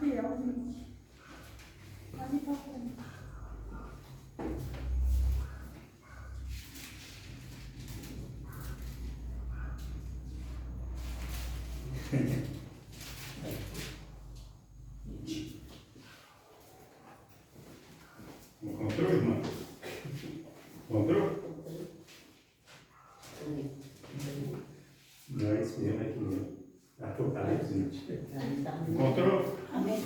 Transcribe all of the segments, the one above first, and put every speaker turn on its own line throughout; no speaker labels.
fiel, gente. Pode ir pra frente.
Encontrou, irmão? Encontrou? Não é isso mesmo, é aqui mesmo. Apocalipse 20. Encontrou?
Amém.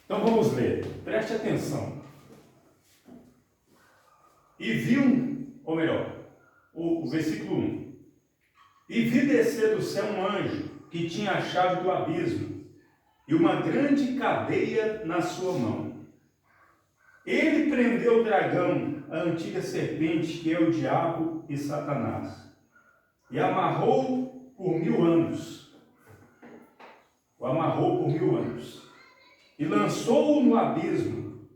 Então vamos ler. Preste atenção. E viu, ou melhor, o versículo 1. E vi descer do céu um anjo que tinha a chave do abismo e uma grande cadeia na sua mão. Ele prendeu o dragão, a antiga serpente, que é o diabo e Satanás, e amarrou por 1000 anos. O amarrou por 1000 anos. E lançou-o no abismo,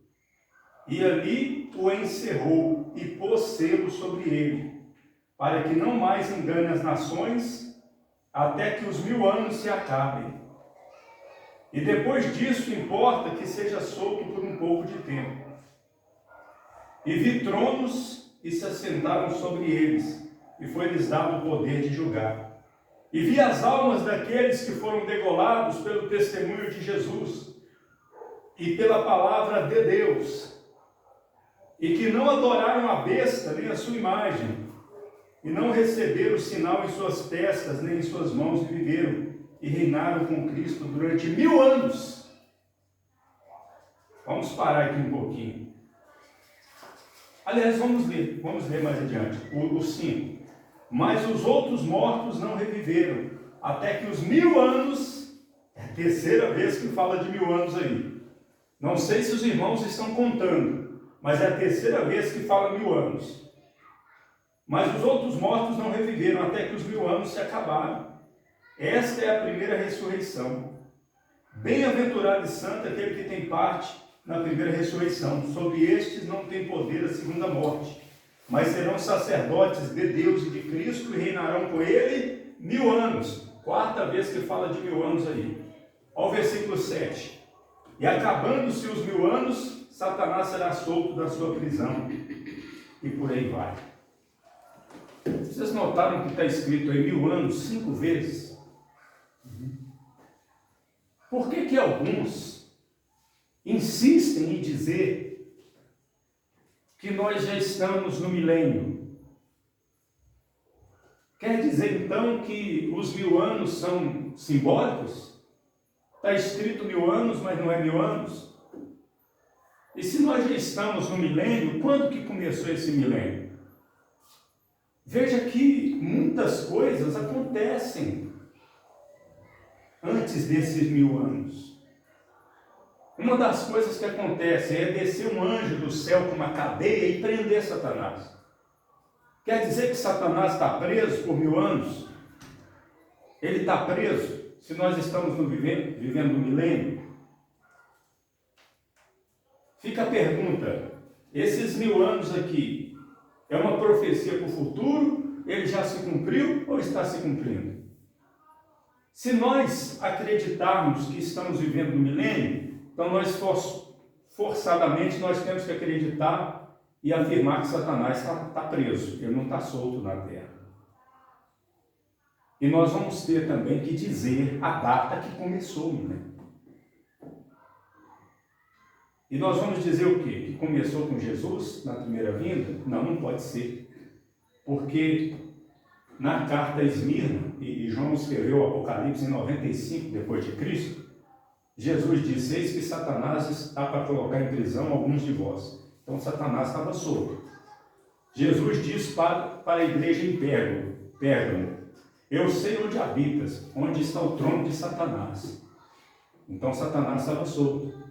e ali o encerrou, e pôs selo sobre ele, para que não mais engane as nações, até que os 1000 anos se acabem. E depois disso importa que seja solto por um pouco de tempo. E vi tronos, e se assentaram sobre eles, e foi-lhes dado o poder de julgar. E vi as almas daqueles que foram degolados pelo testemunho de Jesus, e pela palavra de Deus, e que não adoraram a besta, nem a sua imagem, e não receberam o sinal em suas testas, nem em suas mãos, e viveram, e reinaram com Cristo durante 1000 anos. Vamos parar aqui um pouquinho. Aliás, vamos ler mais adiante, o 5. Mas os outros mortos não reviveram, até que os 1000 anos, é a terceira vez que fala de 1000 anos aí. Não sei se os irmãos estão contando, mas é a terceira vez que fala 1000 anos. Mas os outros mortos não reviveram, até que os 1000 anos se acabaram. Esta é a primeira ressurreição. Bem-aventurado e santo aquele que tem parte na primeira ressurreição. Sobre estes não tem poder a segunda morte, mas serão sacerdotes de Deus e de Cristo e reinarão com ele 1000 anos. Quarta vez que fala de 1000 anos aí. Olha o versículo 7. E acabando-se os 1000 anos, Satanás será solto da sua prisão. E por aí vai. Vocês notaram que está escrito aí 1000 anos 5 vezes? Por que alguns insistem em dizer que nós já estamos no milênio? Quer dizer então que os 1000 anos são simbólicos? Está escrito 1000 anos, mas não é 1000 anos? E se nós já estamos no milênio, quando que começou esse milênio? Veja que muitas coisas acontecem antes desses 1000 anos. Uma das coisas que acontece é descer um anjo do céu com uma cadeia e prender Satanás. Quer dizer que Satanás está preso por 1000 anos? Ele está preso se nós estamos vivendo no milênio? Fica a pergunta, esses 1000 anos aqui, é uma profecia para o futuro? Ele já se cumpriu ou está se cumprindo? Se nós acreditarmos que estamos vivendo no milênio, então nós forçadamente nós temos que acreditar e afirmar que Satanás está preso, ele não está solto na terra. E nós vamos ter também que dizer a data que começou o milênio. E nós vamos dizer o quê? Que começou com Jesus na primeira vinda? Não, não pode ser. Porque na carta a Esmirna, e João escreveu o Apocalipse em 95 depois de Cristo, Jesus disse: eis que Satanás está para colocar em prisão alguns de vós. Então Satanás estava solto. Jesus disse para a igreja em Pérgamo: eu sei onde habitas, onde está o trono de Satanás. Então Satanás estava solto.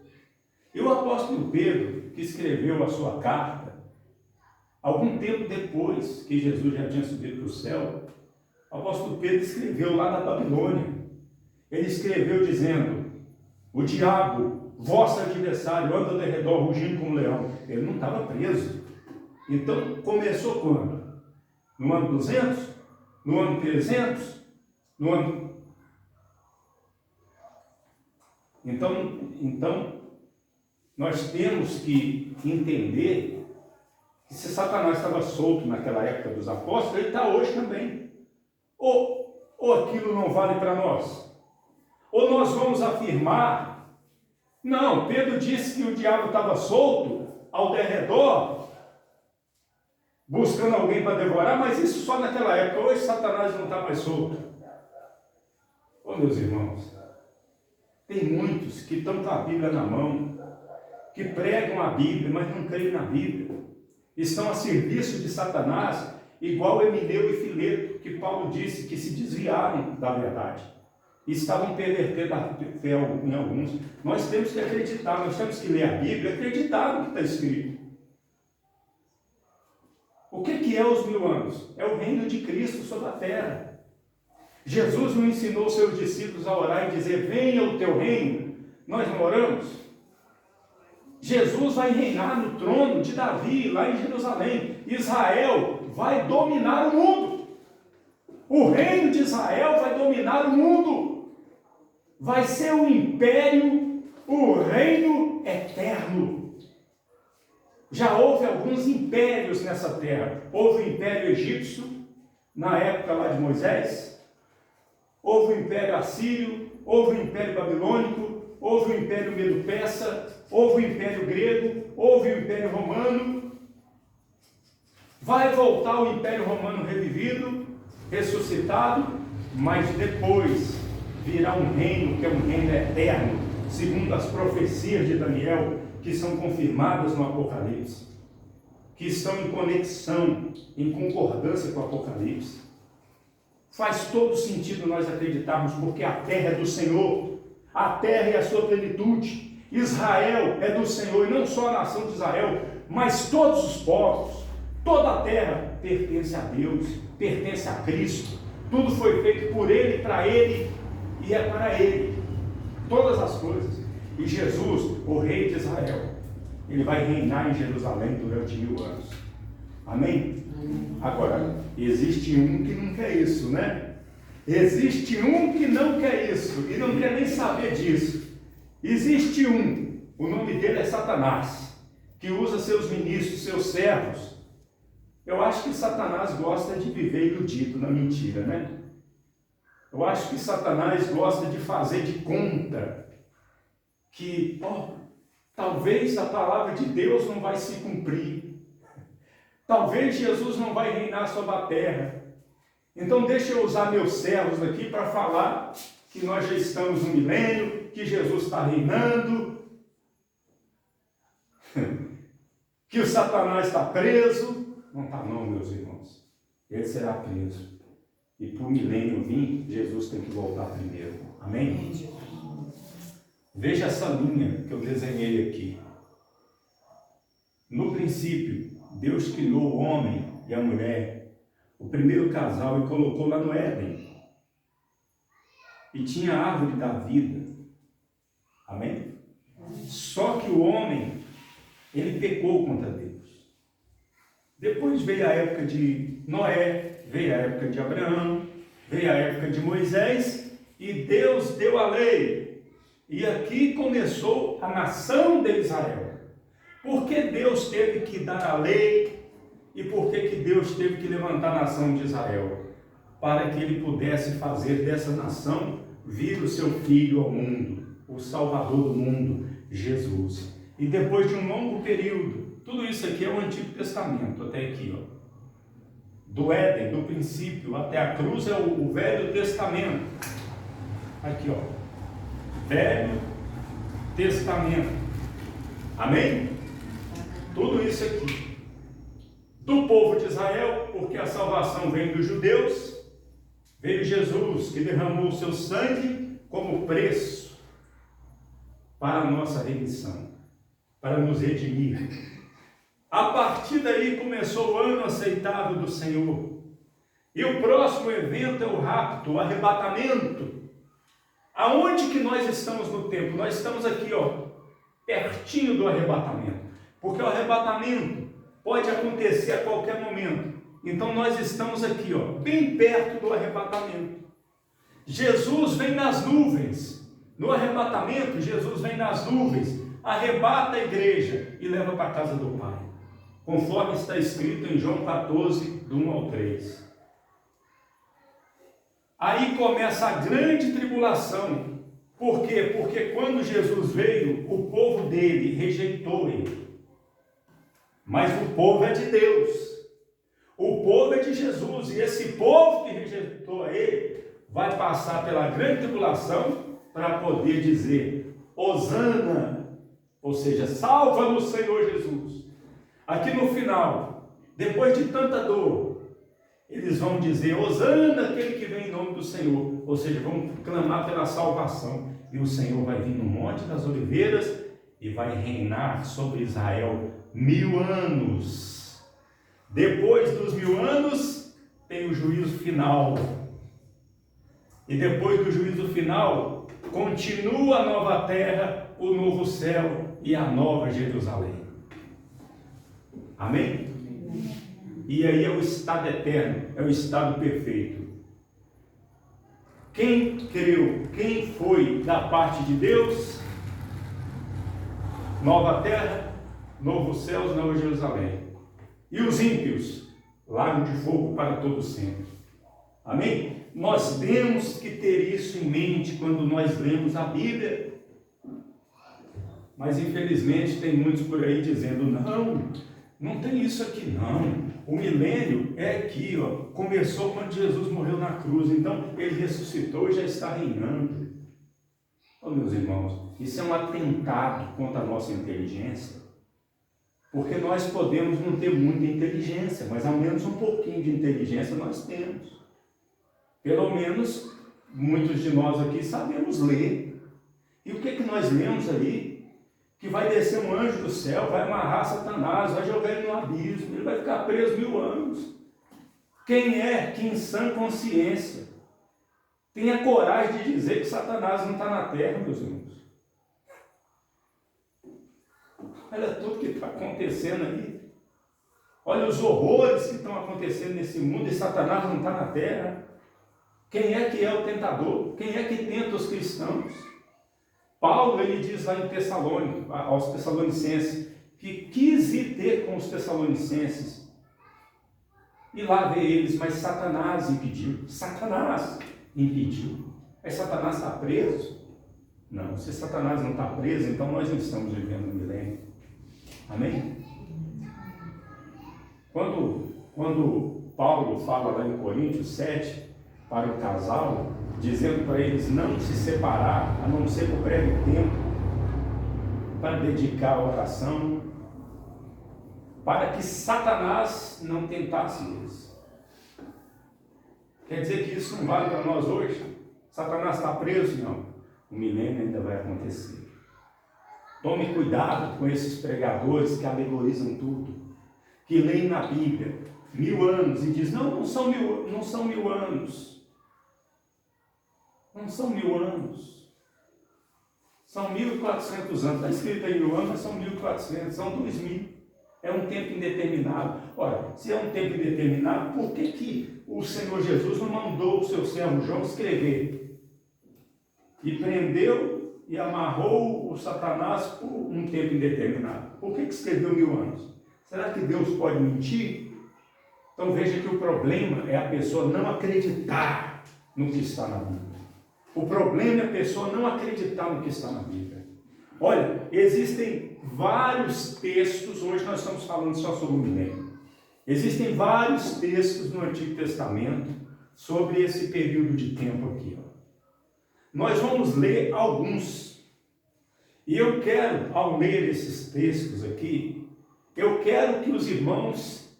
E o apóstolo Pedro, que escreveu a sua carta, algum tempo depois que Jesus já tinha subido para o céu, o apóstolo Pedro escreveu lá da Babilônia. Ele escreveu dizendo: o diabo, vosso adversário, anda ao redor rugindo como um leão. Ele não estava preso. Então começou quando? No ano 200? No ano 300? No Então, nós temos que entender que se Satanás estava solto naquela época dos apóstolos, ele está hoje também. Ou aquilo não vale para nós? Ou nós vamos afirmar, não, Pedro disse que o diabo estava solto ao derredor, buscando alguém para devorar, mas isso só naquela época. Hoje Satanás não está mais solto. Meus irmãos, tem muitos que estão com a Bíblia na mão, que pregam a Bíblia, mas não creem na Bíblia. Estão a serviço de Satanás, igual Emineu e Fileto, que Paulo disse que se desviaram da verdade. Estavam pervertendo a fé em alguns. Nós temos que acreditar, nós temos que ler a Bíblia e acreditar no que está escrito. O que é os 1000 anos? É o reino de Cristo sobre a terra. Jesus não ensinou seus discípulos a orar e dizer, venha o teu reino. Nós não oramos? Jesus vai reinar no trono de Davi, lá em Jerusalém. Israel vai dominar o mundo. O reino de Israel vai dominar o mundo. Vai ser um império, o reino eterno. Já houve alguns impérios nessa terra. Houve o Império Egípcio, na época lá de Moisés. Houve o Império Assírio, houve o Império Babilônico, houve o Império Medo-Persa, houve o Império Grego, houve o Império Romano. Vai voltar o Império Romano revivido, ressuscitado, mas depois virá um reino que é um reino eterno, segundo as profecias de Daniel, que são confirmadas no Apocalipse, que estão em conexão, em concordância com o Apocalipse. Faz todo sentido nós acreditarmos, porque a terra é do Senhor, a terra é a sua plenitude, Israel é do Senhor, e não só a nação de Israel, mas todos os povos, toda a terra pertence a Deus, pertence a Cristo, tudo foi feito por Ele, para Ele, e é para Ele, todas as coisas. E Jesus, o rei de Israel, ele vai reinar em Jerusalém durante 1000 anos. Amém? Agora, existe um que não quer isso, né? Existe um que não quer isso e não quer nem saber disso. Existe um, o nome dele é Satanás, que usa seus ministros, seus servos. Eu acho que Satanás gosta de viver iludido na mentira, né? Eu acho que Satanás gosta de fazer de conta que, talvez a palavra de Deus não vai se cumprir. Talvez Jesus não vai reinar sobre a terra. Então deixa eu usar meus servos aqui para falar que nós já estamos no milênio, que Jesus está reinando, que o Satanás está preso. Não está não, meus irmãos. Ele será preso. E para o milênio vir, Jesus tem que voltar primeiro. Amém? Veja essa linha que eu desenhei aqui. No princípio, Deus criou o homem e a mulher, o primeiro casal, e colocou lá no Éden. E tinha a árvore da vida. Amém? Só que o homem, ele pecou contra Deus. Depois veio a época de Noé, veio a época de Abraão, veio a época de Moisés, e Deus deu a lei. E aqui começou a nação de Israel. Por que Deus teve que dar a lei? E por que Deus teve que levantar a nação de Israel? Para que ele pudesse fazer dessa nação vir o seu filho ao mundo, o Salvador do mundo, Jesus. E depois de um longo período, tudo isso aqui é o Antigo Testamento, até aqui, do Éden, do princípio até a cruz, é o Velho Testamento. Aqui, Velho Testamento. Amém? Tudo isso aqui. Do povo de Israel, porque a salvação vem dos judeus, veio Jesus, que derramou o seu sangue como preço para a nossa remissão, para nos redimir. A partir daí começou o ano aceitável do Senhor. E o próximo evento é o rapto, o arrebatamento. Aonde que nós estamos no tempo? Nós estamos aqui, pertinho do arrebatamento. Porque o arrebatamento pode acontecer a qualquer momento. Então nós estamos aqui, bem perto do arrebatamento. Jesus vem nas nuvens, No arrebatamento, Jesus vem nas nuvens, arrebata a igreja e leva para a casa do Pai, conforme está escrito em João 14, do 1 ao 3. Aí começa a grande tribulação. Por quê? Porque quando Jesus veio, o povo dele rejeitou ele. Mas o povo é de Deus. O povo é de Jesus. E esse povo que rejeitou a ele vai passar pela grande tribulação para poder dizer: Hosana, ou seja, salva-nos, Senhor Jesus. Aqui no final, depois de tanta dor, eles vão dizer: Hosana, aquele que vem em nome do Senhor. Ou seja, vão clamar pela salvação. E o Senhor vai vir no Monte das Oliveiras e vai reinar sobre Israel 1000 anos. Depois dos 1000 anos, tem o juízo final. E depois do juízo final, continua a nova terra, o novo céu e a nova Jerusalém. Amém? E aí é o estado eterno, é o estado perfeito. Quem creu, quem foi da parte de Deus? Nova terra, novo céu, nova Jerusalém. E os ímpios? Lago de fogo para todo sempre. Amém? Nós temos que ter isso em mente quando nós lemos a Bíblia. Mas infelizmente tem muitos por aí dizendo: não tem isso aqui não. O milênio é aqui, ó. Começou quando Jesus morreu na cruz. Então ele ressuscitou e já está reinando. Oh, meus irmãos, isso é um atentado contra a nossa inteligência. Porque nós podemos não ter muita inteligência, mas ao menos um pouquinho de inteligência nós temos. Pelo menos muitos de nós aqui sabemos ler. E o que nós lemos aí? Que vai descer um anjo do céu, vai amarrar Satanás, vai jogar ele no abismo, ele vai ficar preso 1000 anos. Quem é que em sã consciência tem a coragem de dizer que Satanás não está na terra, meus irmãos? Olha tudo que está acontecendo aí. Olha os horrores que estão acontecendo nesse mundo e Satanás não está na terra. Quem é que é o tentador? Quem é que tenta os cristãos? Paulo, ele diz lá em Tessalônica, aos Tessalonicenses, que quis ir ter com os Tessalonicenses e lá ver eles, mas Satanás impediu. Satanás impediu. Aí Satanás está preso? Não, se Satanás não está preso, então nós não estamos vivendo no milênio. Amém? Quando Paulo fala lá em Coríntios 7 para o casal, dizendo para eles não se separar, a não ser por breve tempo, para dedicar a oração, para que Satanás não tentasse eles. Quer dizer que isso não vale para nós hoje? Satanás está preso? Não. O milênio ainda vai acontecer. Tome cuidado com esses pregadores que alegorizam tudo, que leem na Bíblia 1000 anos e dizem: não são 1000 anos. Não são 1000 anos. São 1400 anos. Está escrito aí 1000 anos, mas são 1400, são 2000. É um tempo indeterminado. Ora, se é um tempo indeterminado, por que o Senhor Jesus não mandou o seu servo João escrever? E prendeu e amarrou o Satanás por um tempo indeterminado. Por que escreveu 1000 anos? Será que Deus pode mentir? Então veja que o problema é a pessoa não acreditar no que está na Bíblia. O problema é a pessoa não acreditar no que está na Bíblia. Olha, existem vários textos, hoje nós estamos falando só sobre o milênio. Existem vários textos no Antigo Testamento sobre esse período de tempo aqui. Nós vamos ler alguns. E eu quero, ao ler esses textos aqui, eu quero que os irmãos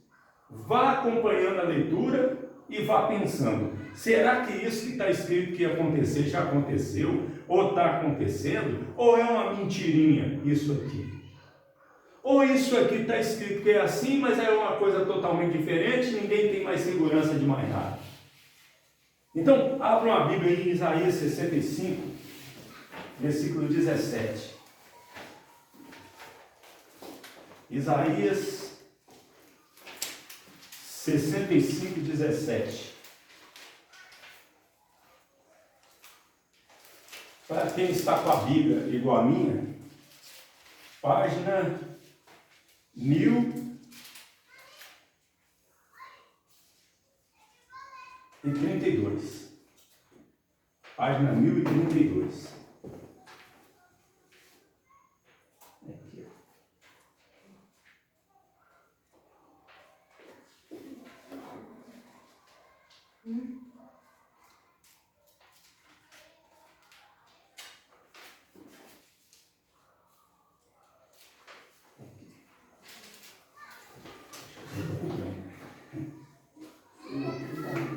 vá acompanhando a leitura e vá pensando: será que isso que está escrito que ia acontecer já aconteceu? Ou está acontecendo? Ou é uma mentirinha isso aqui? Ou isso aqui está escrito que é assim, mas é uma coisa totalmente diferente, ninguém tem mais segurança de mais nada. Então, abram a Bíblia em Isaías 65, versículo 17. Isaías 65, 17. Para quem está com a Bíblia igual a minha, página 1032. Página 1032. Aqui, ó.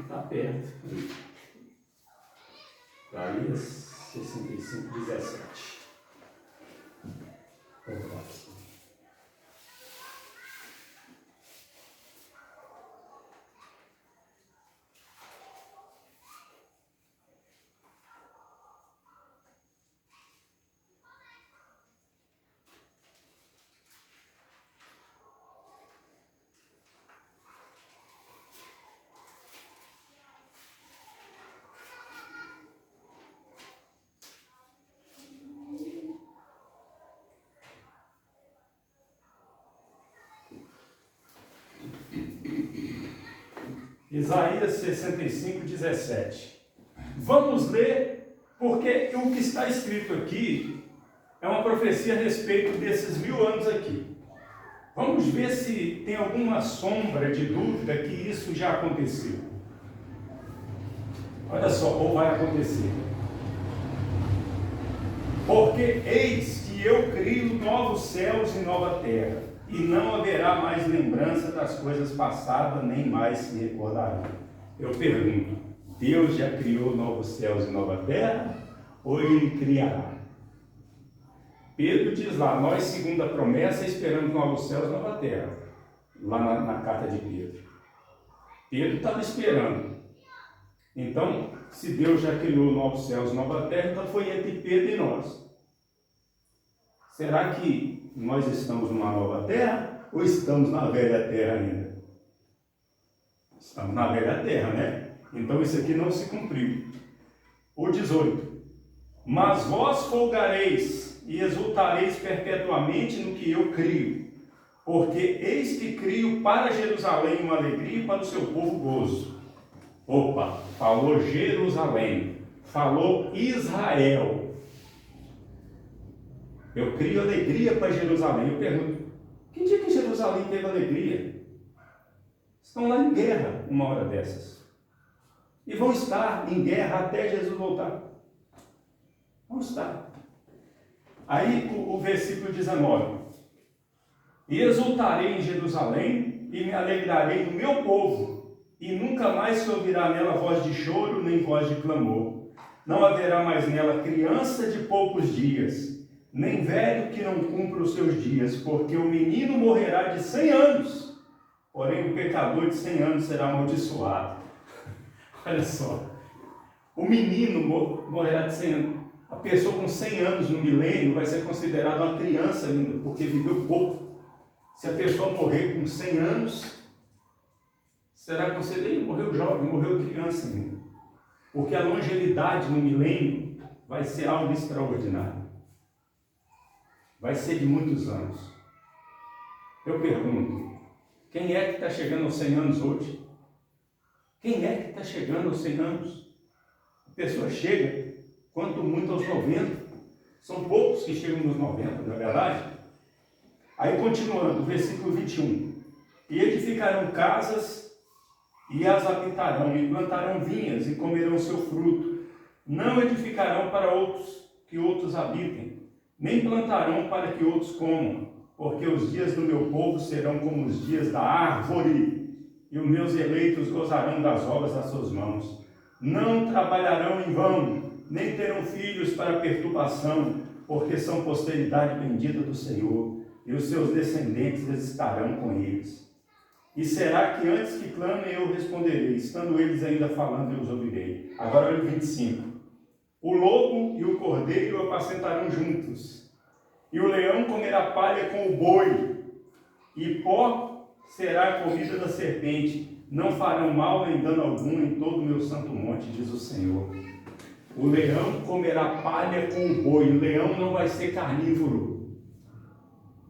Está perto. Isaías 65, 17. Isaías 65, 17. Vamos ler, porque o que está escrito aqui é uma profecia a respeito desses 1000 anos aqui. Vamos ver se tem alguma sombra de dúvida que isso já aconteceu. Olha só, ou vai acontecer. Porque eis que eu crio novos céus e nova terra, e não haverá mais lembrança das coisas passadas, nem mais se recordarão. Eu pergunto, Deus já criou novos céus e nova terra, ou Ele criará? Pedro diz lá, nós, segundo a promessa, esperamos novos céus e nova terra, lá na carta de Pedro. Pedro estava esperando. Então, se Deus já criou novos céus e nova terra, então foi entre Pedro e nós. Será que nós estamos numa nova terra ou estamos na velha terra ainda? Estamos na velha terra, né? Então isso aqui não se cumpriu. O 18. Mas vós folgareis e exultareis perpetuamente no que eu crio, porque eis que crio para Jerusalém uma alegria e para o seu povo gozo. Opa, falou Jerusalém, falou Israel. Eu crio alegria para Jerusalém. Eu pergunto, que dia que Jerusalém teve alegria? Estão lá em guerra uma hora dessas. E vão estar em guerra até Jesus voltar. Vão estar. Aí o versículo 19. E exultarei em Jerusalém e me alegrarei no meu povo, e nunca mais se ouvirá nela voz de choro nem voz de clamor. Não haverá mais nela criança de poucos dias, nem velho que não cumpra os seus dias, porque o menino morrerá de 100 anos, porém o pecador de 100 anos será amaldiçoado. Olha só, o menino morrerá de 100 anos. A pessoa com 100 anos no milênio vai ser considerada uma criança ainda, porque viveu pouco. Se a pessoa morrer com 100 anos, será considerada, morreu jovem, morreu criança ainda. Porque a longevidade no milênio vai ser algo extraordinário. Vai ser de muitos anos. Eu pergunto, quem é que está chegando aos 100 anos hoje? Quem é que está chegando aos 100 anos? A pessoa chega, quanto muito, aos 90. São poucos que chegam nos 90, não é verdade? Aí continuando, versículo 21. E edificarão casas e as habitarão, e plantarão vinhas e comerão seu fruto. Não edificarão para que outros habitem, nem plantarão para que outros comam, porque os dias do meu povo serão como os dias da árvore, e os meus eleitos gozarão das obras das suas mãos. Não trabalharão em vão, nem terão filhos para perturbação, porque são posteridade bendita do Senhor, e os seus descendentes estarão com eles. E será que antes que clamem eu responderei, estando eles ainda falando eu os ouvirei. Agora olha o 25. O lobo e o cordeiro apacentarão juntos, e o leão comerá palha com o boi, e pó será a comida da serpente. Não farão mal nem dano algum em todo o meu santo monte, diz o Senhor. O leão comerá palha com o boi. O leão não vai ser carnívoro.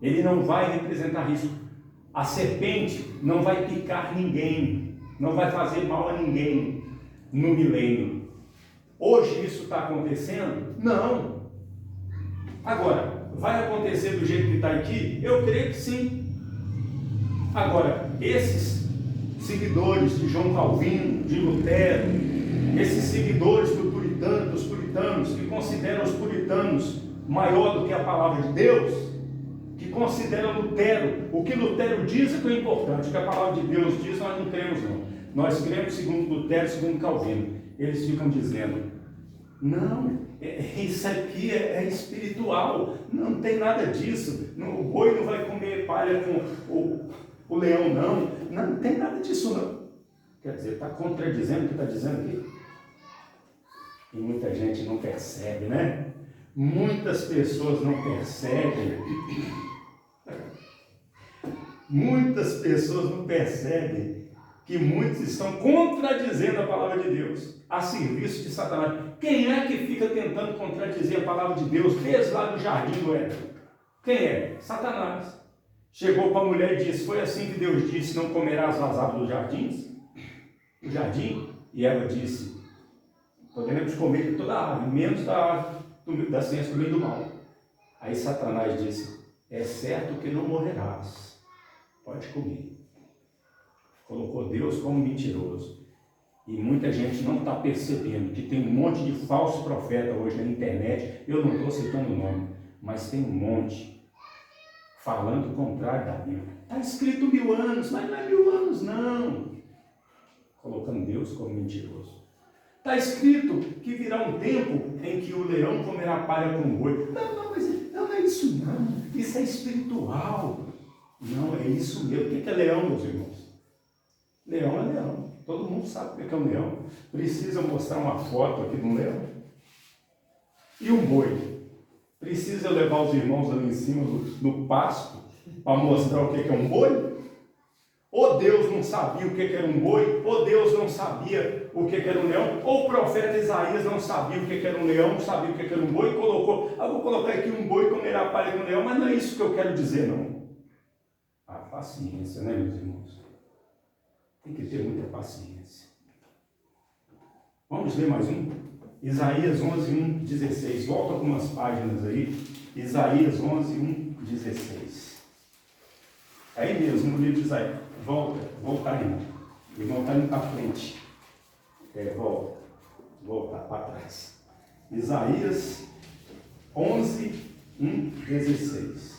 Ele não vai representar isso. A serpente não vai picar ninguém. Não vai fazer mal a ninguém no milênio. Hoje isso está acontecendo? Não. Agora, vai acontecer do jeito que está aqui? Eu creio que sim. Agora, esses seguidores de João Calvino, de Lutero, esses seguidores dos puritanos, que consideram os puritanos maior do que a palavra de Deus, que consideram Lutero, o que Lutero diz é que é importante, o que a palavra de Deus diz nós não cremos não. Nós cremos segundo Lutero, segundo Calvino. Eles ficam dizendo, não, isso aqui é espiritual, não tem nada disso, o boi não vai comer palha com o leão não tem nada disso não. Quer dizer, está contradizendo o que está dizendo aqui. E muita gente não percebe, né? Muitas pessoas não percebem. Muitas pessoas não percebem que muitos estão contradizendo a palavra de Deus a serviço de Satanás. Quem é que fica tentando contradizer a palavra de Deus desde lá do jardim do Éden? Quem é? Satanás. Chegou para a mulher e disse, foi assim que Deus disse, não comerás das árvores do jardim? E ela disse, poderemos comer de toda a árvore, menos da árvore da ciência do bem e do mal. Aí Satanás disse, é certo que não morrerás, pode comer. Colocou Deus como mentiroso. E muita gente não está percebendo que tem um monte de falso profeta hoje na internet, eu não estou citando o nome, mas tem um monte falando o contrário da Bíblia. Está escrito 1000 anos, mas não é 1000 anos não. Colocando Deus como mentiroso. Está escrito que virá um tempo em que o leão comerá palha com o boi. Mas não é isso não. Isso é espiritual. Não, é isso mesmo. O que é leão, meus irmãos? Leão é leão. Todo mundo sabe o que é um leão. Precisa mostrar uma foto aqui de um leão. E um boi? Precisa levar os irmãos ali em cima no pasto para mostrar o que é um boi? Ou Deus não sabia o que era um boi, ou Deus não sabia o que era um leão, ou o profeta Isaías não sabia o que era um leão, não sabia o que era um boi, e colocou, vou colocar aqui um boi comerá palha com um leão, mas não é isso que eu quero dizer não. Paciência, né, meus irmãos? Tem que ter muita paciência. Vamos ler mais um? Isaías 11:1-16. Volta algumas páginas aí. Isaías 11:1-16. Aí mesmo, no livro de Isaías. Volta ainda. O irmão está indo para frente. Voltar para trás. Isaías 11:1-16.